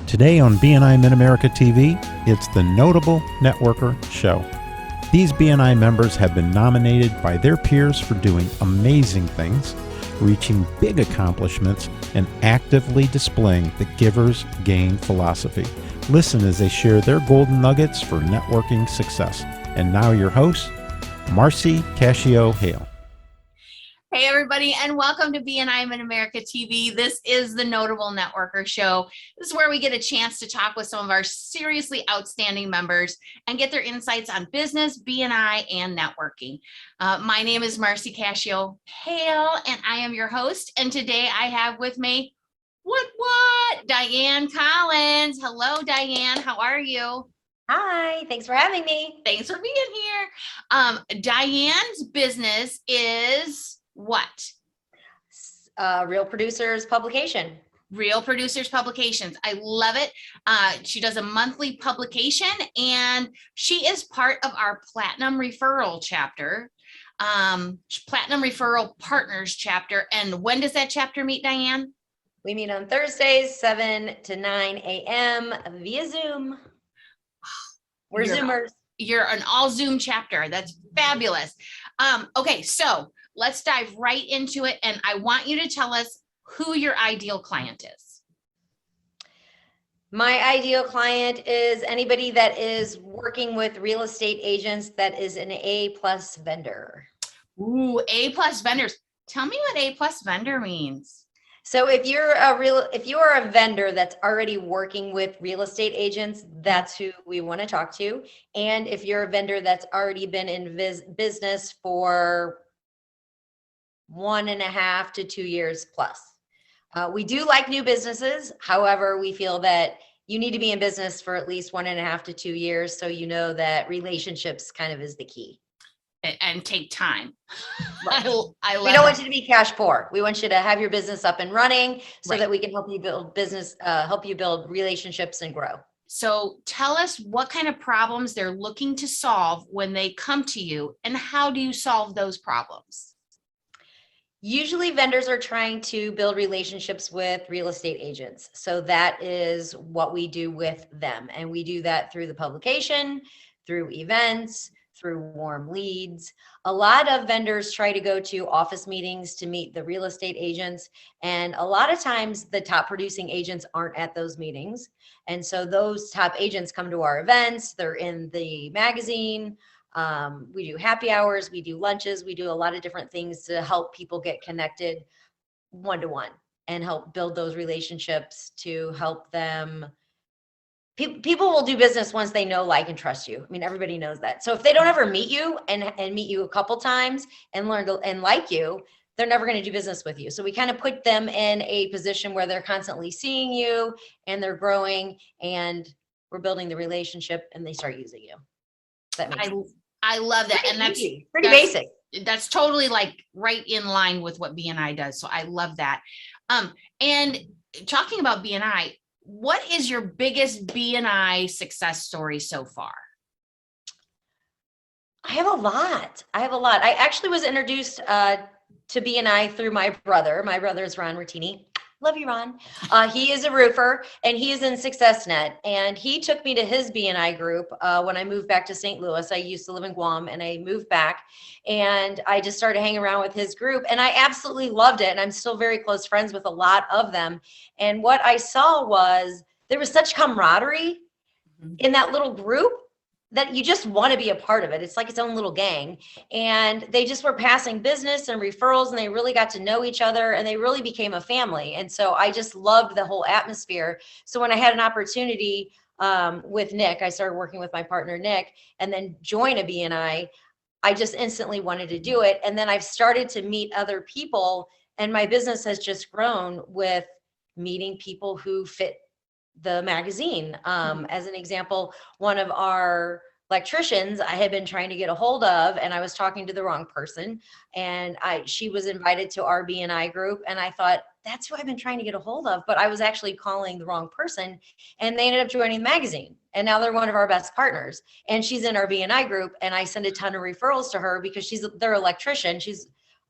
Today on BNI Mid-America TV, it's the Notable Networker Show. These BNI members have been nominated by their peers for doing amazing things, reaching big accomplishments, and actively displaying the giver's gain philosophy. Listen as they share their golden nuggets for networking success. And now your host, Marcy Cascio-Hale. Hey everybody, and welcome to BNI Mid-America TV. This is the Notable Networker Show. This is where we get a chance to talk with some of our seriously outstanding members and get their insights on business, BNI, and networking. My name is Marcy Cascio-Hale, and I am your host. And today I have with me, Dianne Collins. Hello, Diane. How are you? Hi, thanks for having me. Thanks for being here. Diane's business is what? Real Producers Publication. Real Producers Publications. I love it. She does a monthly publication, and she is part of our Platinum Referral chapter, Platinum Referral Partners chapter. And when does that chapter meet, Diane? We meet on Thursdays, 7 to 9 a.m. via Zoom. We're Zoomers. You're an all Zoom chapter. That's fabulous. Okay, so let's dive right into it. And I want you to tell us who your ideal client is. My ideal client is anybody that is working with real estate agents that is an A+ vendor. Ooh, A+ vendors. Tell me what A+ vendor means. So if you are a vendor that's already working with real estate agents, that's who we want to talk to. And if you're a vendor that's already been in business for 1.5 to 2 years plus. We do like new businesses. However, we feel that you need to be in business for at least 1.5 to 2 years. So you know that relationships kind of is the key. And take time. Right. I love we don't want you to be cash poor. We want you to have your business up and running so right. that we can help you build business, help you build relationships and grow. So tell us what kind of problems they're looking to solve when they come to you, and how do you solve those problems? Usually vendors are trying to build relationships with real estate agents. So that is what we do with them. And we do that through the publication, through events, through warm leads. A lot of vendors try to go to office meetings to meet the real estate agents. And a lot of times the top producing agents aren't at those meetings. And so those top agents come to our events. They're in the magazine. We do happy hours, we do lunches, we do a lot of different things to help people get connected one-to-one and help build those relationships to help them. People will do business once they know, like, and trust you. I mean, everybody knows that. So if they don't ever meet you and meet you a couple times and learn to and like you, they're never going to do business with you. So we kind of put them in a position where they're constantly seeing you and they're growing, and we're building the relationship, and they start using you. That makes sense. I love that. Pretty and that's easy. Pretty basic. That's totally like right in line with what BNI does. So I love that. And talking about BNI, what is your biggest BNI success story so far? I have a lot. I actually was introduced to BNI through my brother. My brother is Ron Rottini. Love you, Ron. He is a roofer, and he is in SuccessNet. And he took me to his BNI group when I moved back to St. Louis. I used to live in Guam, and I moved back. And I just started hanging around with his group, and I absolutely loved it. And I'm still very close friends with a lot of them. And what I saw was there was such camaraderie in that little group that you just want to be a part of it. It's like its own little gang. And they just were passing business and referrals, and they really got to know each other, and they really became a family. And so I just loved the whole atmosphere. So when I had an opportunity with Nick, I started working with my partner, Nick, and then join a BNI, I just instantly wanted to do it. And then I've started to meet other people, and my business has just grown with meeting people who fit the magazine. As an example, one of our electricians I had been trying to get a hold of, and I was talking to the wrong person, and she was invited to our BNI group, and I thought, that's who I've been trying to get a hold of, but I was actually calling the wrong person, and they ended up joining the magazine, and now they're one of our best partners, and she's in our BNI group, and I send a ton of referrals to her because they're electrician.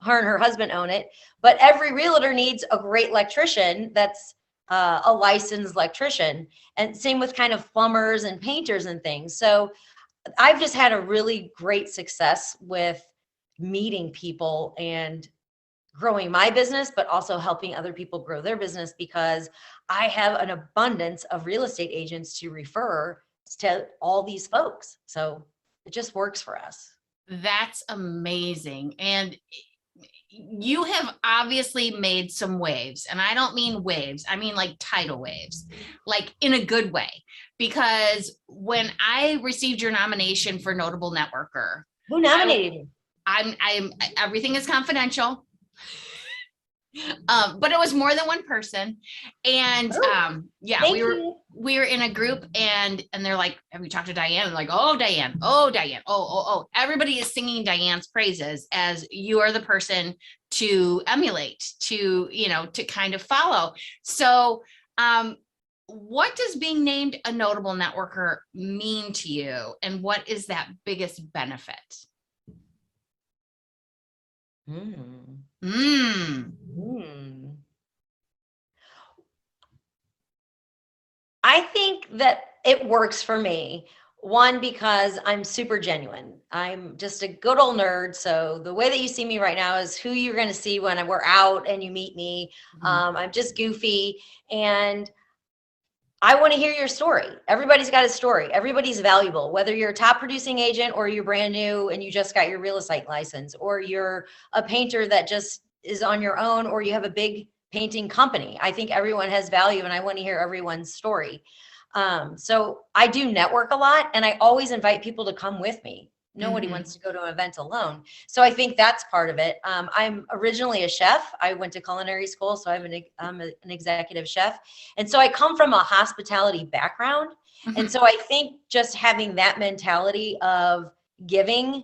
Her and her husband own it, but every realtor needs a great electrician that's a licensed electrician, and same with kind of plumbers and painters and things. So I've just had a really great success with meeting people and growing my business, but also helping other people grow their business, because I have an abundance of real estate agents to refer to all these folks. So it just works for us. That's amazing. And you have obviously made some waves, and I don't mean waves. I mean like tidal waves, like in a good way, because when I received your nomination for Notable Networker, Who nominated you? I'm everything is confidential. But it was more than one person. And yeah, Thank we were in a group, and they're like, have you talked to Diane? And like, oh, Diane, oh, Diane, oh. Everybody is singing Diane's praises as you are the person to emulate, to, to kind of follow. So what does being named a notable networker mean to you? And what is that biggest benefit? I think that it works for me. One, because I'm super genuine. I'm just a good old nerd. So the way that you see me right now is who you're going to see when we're out and you meet me. I'm just goofy, and I want to hear your story. Everybody's got a story. Everybody's valuable, whether you're a top producing agent or you're brand new and you just got your real estate license, or you're a painter that just is on your own, or you have a big painting company. I think everyone has value, and I want to hear everyone's story. So I do network a lot, and I always invite people to come with me. Nobody wants to go to an event alone. So I think that's part of it. I'm originally a chef. I went to culinary school, so I'm an executive chef. And so I come from a hospitality background. And so I think just having that mentality of giving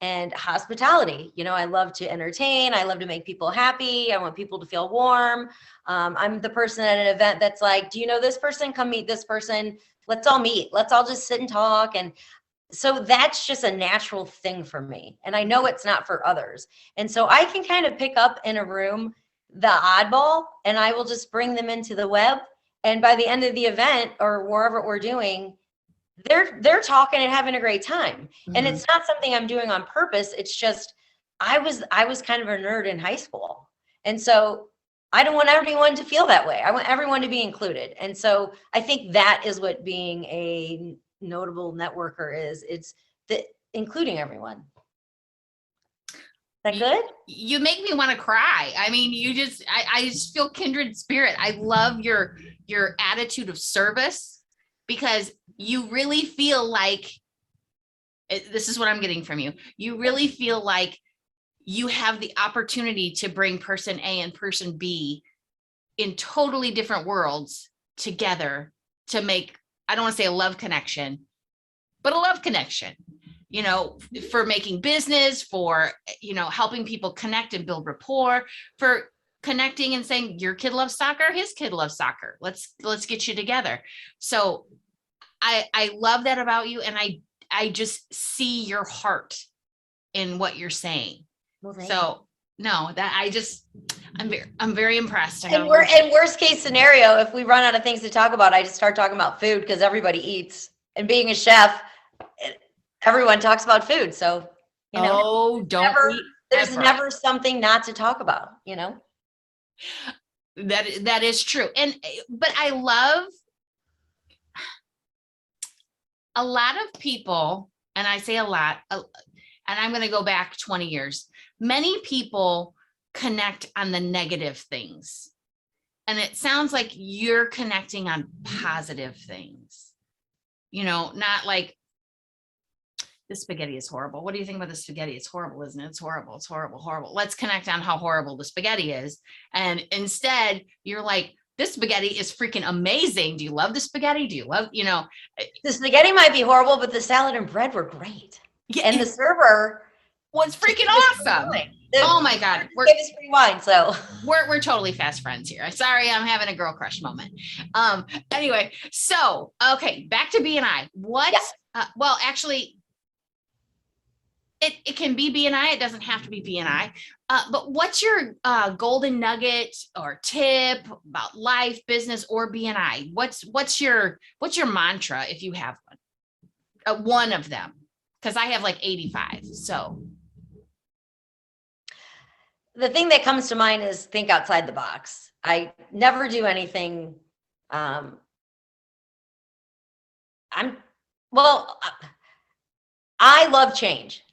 and hospitality, I love to entertain. I love to make people happy. I want people to feel warm. I'm the person at an event that's like, do you know this person? Come meet this person. Let's all meet. Let's all just sit and talk. And so that's just a natural thing for me. And I know it's not for others. And so I can kind of pick up in a room the oddball, and I will just bring them into the web. And by the end of the event or wherever we're doing, they're talking and having a great time. And it's not something I'm doing on purpose. It's just, I was kind of a nerd in high school. And so I don't want everyone to feel that way. I want everyone to be included. And so I think that is what being a notable networker is. It's including everyone. Is that good? You make me want to cry. I mean, I just feel kindred spirit. I love your attitude of service, because you really feel like, this is what I'm getting from you. You really feel like you have the opportunity to bring person A and person B in totally different worlds together to make, I don't want to say a love connection, but a love connection, for making business, for, helping people connect and build rapport, for connecting and saying your kid loves soccer, his kid loves soccer. Let's get you together. So I love that about you. And I just see your heart in what you're saying. Well, so no, I'm very impressed. And we're in worst case scenario, if we run out of things to talk about, I just start talking about food, because everybody eats, and being a chef, everyone talks about food. So, there's never something not to talk about, That is true. But I love a lot of people, and I say a lot, and I'm going to go back 20 years. Many people connect on the negative things. And it sounds like you're connecting on positive things, not like, the spaghetti is horrible. What do you think about the spaghetti? It's horrible, isn't it? It's horrible. It's horrible, horrible. Let's connect on how horrible the spaghetti is. And instead you're like, this spaghetti is freaking amazing. Do you love the spaghetti? Do you love, the spaghetti might be horrible, but the salad and bread were great. Yeah, and the server was freaking awesome. Oh my God. We're gave us free wine. So we're totally fast friends here. Sorry, I'm having a girl crush moment. Anyway, so, okay, back to BNI. What, well, actually, it can be BNI. It doesn't have to be BNI, But what's your golden nugget or tip about life, business, or BNI? What's your mantra if you have one? One of them, because I have like 85. So The thing that comes to mind is think outside the box. I never do anything. I love change.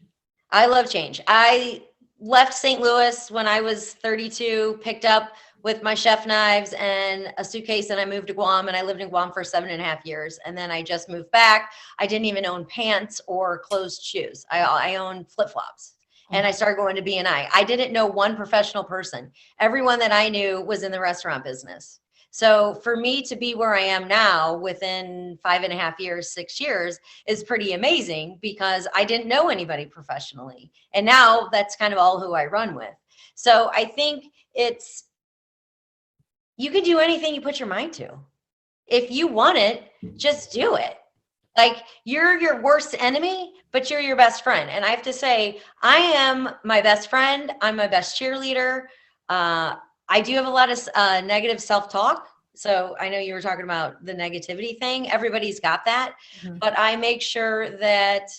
I left St. Louis when I was 32, picked up with my chef knives and a suitcase, and I moved to Guam, and I lived in Guam for 7.5 years. And then I just moved back. I didn't even own pants or closed shoes. I owned flip-flops. And I started going to BNI. I didn't know one professional person. Everyone that I knew was in the restaurant business. So for me to be where I am now within 5.5 years, 6 years is pretty amazing because I didn't know anybody professionally. And now that's kind of all who I run with. So I think you can do anything you put your mind to. If you want it, just do it. Like, you're your worst enemy, but you're your best friend. And I have to say, I am my best friend. I'm my best cheerleader. I do have a lot of negative self-talk. So I know you were talking about the negativity thing. Everybody's got that. Mm-hmm. But I make sure that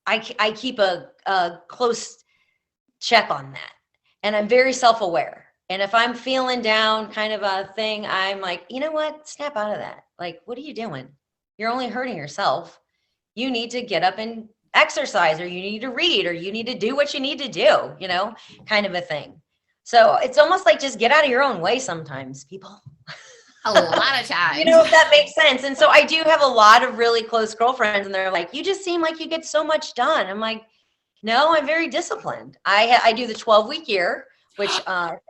I keep a close check on that. And I'm very self-aware. And if I'm feeling down kind of a thing, I'm like, you know what? Snap out of that. Like, what are you doing? You're only hurting yourself. You need to get up and exercise, or you need to read, or you need to do what you need to do, kind of a thing. So it's almost like just get out of your own way sometimes, people. A lot of times. If that makes sense. And so I do have a lot of really close girlfriends, and they're like, you just seem like you get so much done. I'm like, no, I'm very disciplined. I do the 12-week year, which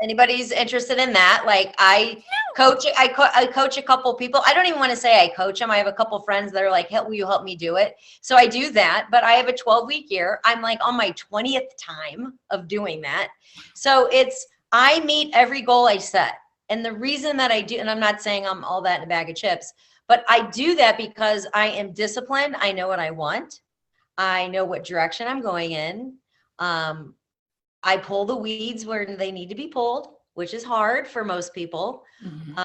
anybody's interested in that. Like, I coach a couple people. I don't even want to say I coach them. I have a couple friends that are like, will you help me do it? So I do that, but I have a 12-week year. I'm like on my 20th time of doing that. So I meet every goal I set. And the reason that I do, and I'm not saying I'm all that in a bag of chips, but I do that because I am disciplined. I know what I want. I know what direction I'm going in. I pull the weeds where they need to be pulled, which is hard for most people. Mm-hmm.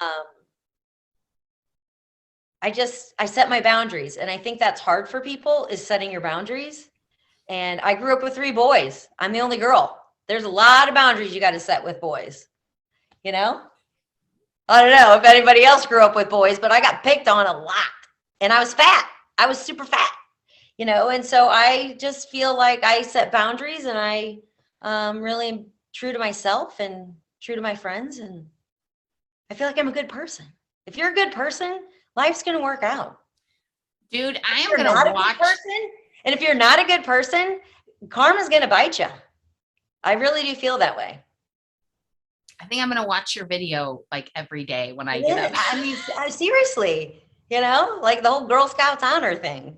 I set my boundaries. And I think that's hard for people, is setting your boundaries. And I grew up with 3 boys. I'm the only girl. There's a lot of boundaries you got to set with boys. I don't know if anybody else grew up with boys, but I got picked on a lot. And I was fat. I was super fat, and so I just feel like I set boundaries, and I really true to myself and true to my friends. And I feel like I'm a good person. If you're a good person, life's going to work out. Dude, I am going to watch. And if you're not a good person, karma's going to bite you. I really do feel that way. I think I'm going to watch your video like every day when I get up. I mean, seriously, like the whole Girl Scouts honor thing,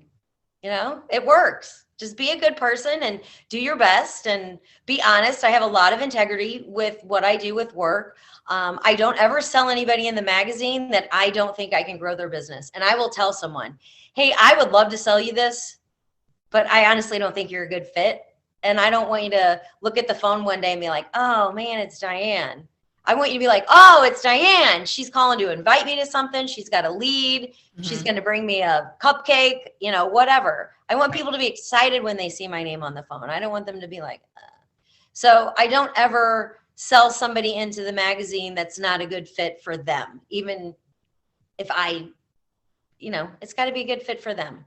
it works. Just be a good person and do your best and be honest. I have a lot of integrity with what I do with work. I don't ever sell anybody in the magazine that I don't think I can grow their business. And I will tell someone, hey, I would love to sell you this, but I honestly don't think you're a good fit. And I don't want you to look at the phone one day and be like, oh man, it's Diane. I want you to be like, oh, it's Diane. She's calling to invite me to something. She's got a lead. Mm-hmm. She's going to bring me a cupcake, whatever. I want people to be excited when they see my name on the phone. I don't want them to be like, So I don't ever sell somebody into the magazine that's not a good fit for them. Even if it's got to be a good fit for them.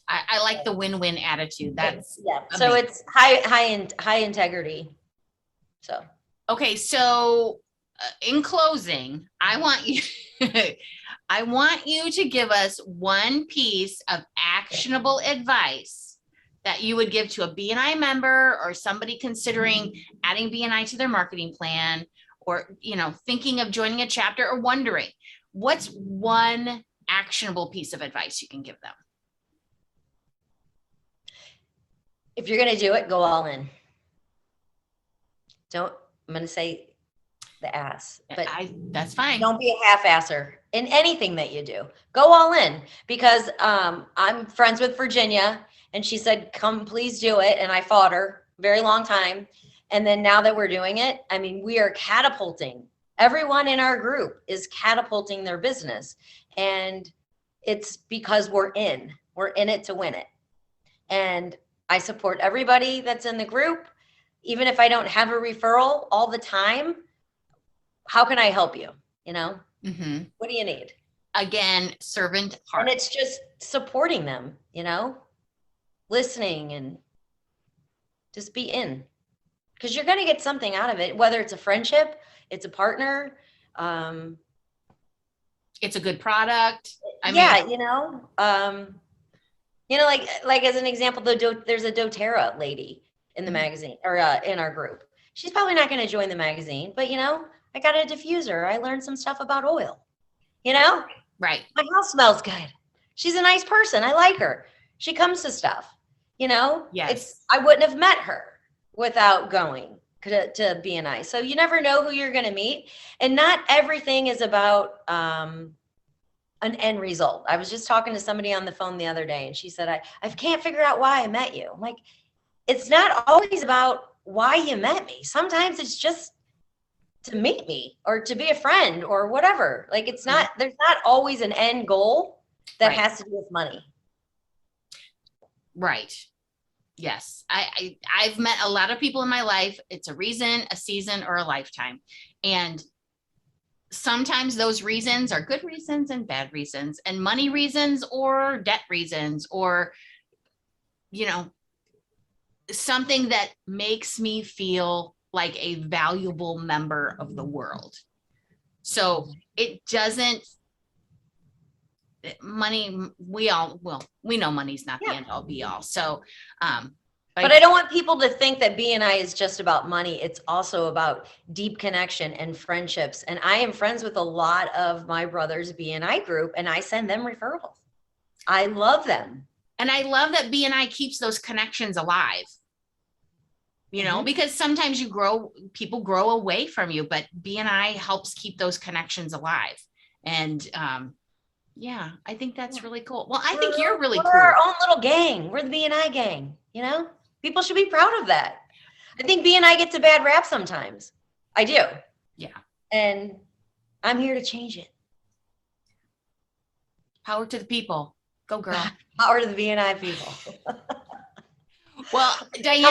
I like the win-win attitude. That's amazing. So it's high integrity. So. Okay. So in closing, I want you to give us one piece of actionable advice that you would give to a BNI member or somebody considering adding BNI to their marketing plan, or, thinking of joining a chapter, or wondering, what's one actionable piece of advice you can give them? If you're going to do it, go all in. I'm going to say the ass, but that's fine. Don't be a half-asser in anything that you do. Go all in, because I'm friends with Virginia, and she said, come, please do it. And I fought her a very long time. And then now that we're doing it, I mean, we are catapulting. Everyone in our group is catapulting their business. And it's because we're in it to win it. And I support everybody that's in the group. Even if I don't have a referral all the time, how can I help you? You know, What do you need? Again, servant heart. And it's just supporting them, you know, listening and just be in, because you're going to get something out of it, whether it's a friendship, it's a partner. It's a good product. I mean, like as an example, there's a doTERRA lady in the magazine or in our group. She's probably not going to join the magazine, but I got a diffuser. I learned some stuff about oil, Right. My house smells good. She's a nice person. I like her. She comes to stuff, Yes. I wouldn't have met her without going to BNI. So you never know who you're going to meet. And not everything is about an end result. I was just talking to somebody on the phone the other day, and she said, I can't figure out why I met you. I'm like, it's not always about why you met me. Sometimes it's just to meet me or to be a friend or whatever. Like there's not always an end goal that has to do with money. Right. Yes. I've met a lot of people in my life. It's a reason, a season, or a lifetime. And sometimes those reasons are good reasons and bad reasons, and money reasons or debt reasons, or, something that makes me feel like a valuable member of the world. So it doesn't, money, we know money's not the end all be all. So, but I don't want people to think that BNI is just about money. It's also about deep connection and friendships. And I am friends with a lot of my brother's BNI group, and I send them referrals. I love them. And I love that BNI keeps those connections alive, because sometimes people grow away from you, but BNI helps keep those connections alive. And, I think that's really cool. Well, I think you're really cool. We're our own little gang. We're the BNI gang, People should be proud of that. I think BNI gets a bad rap sometimes. I do. Yeah. And I'm here to change it. Power to the people. Go, girl. Power to the BNI people. Well, Diane,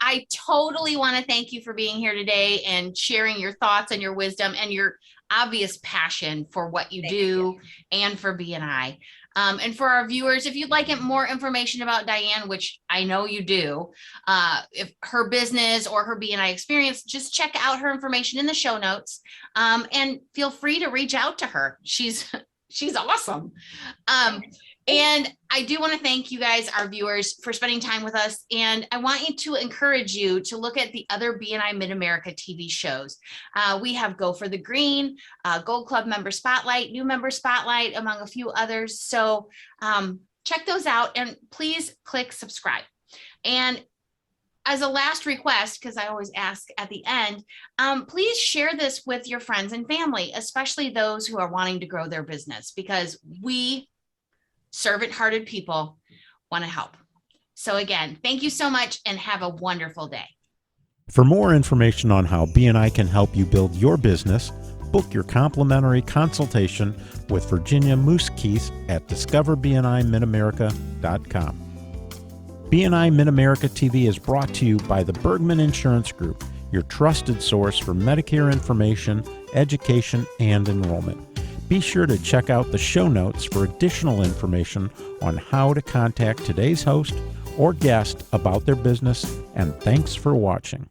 I totally want to thank you for being here today and sharing your thoughts and your wisdom and your obvious passion for what you do and for BNI. And for our viewers, if you'd like more information about Diane, which I know you do, if her business or her BNI experience, just check out her information in the show notes, and feel free to reach out to her. She's awesome. And I do want to thank you guys, our viewers, for spending time with us. And I want to encourage you to look at the other BNI Mid-America TV shows. We have Go for the Green, Gold Club Member Spotlight, New Member Spotlight, among a few others. So check those out and please click subscribe. And as a last request, because I always ask at the end, please share this with your friends and family, especially those who are wanting to grow their business, because we servant-hearted people want to help. So again, thank you so much and have a wonderful day. For more information on how BNI can help you build your business, book your complimentary consultation with Virginia Moose-Keith at discoverbnimidamerica.com. BNI Mid-America TV is brought to you by the Bergman Insurance Group, your trusted source for Medicare information, education, and enrollment. Be sure to check out the show notes for additional information on how to contact today's host or guest about their business, and thanks for watching.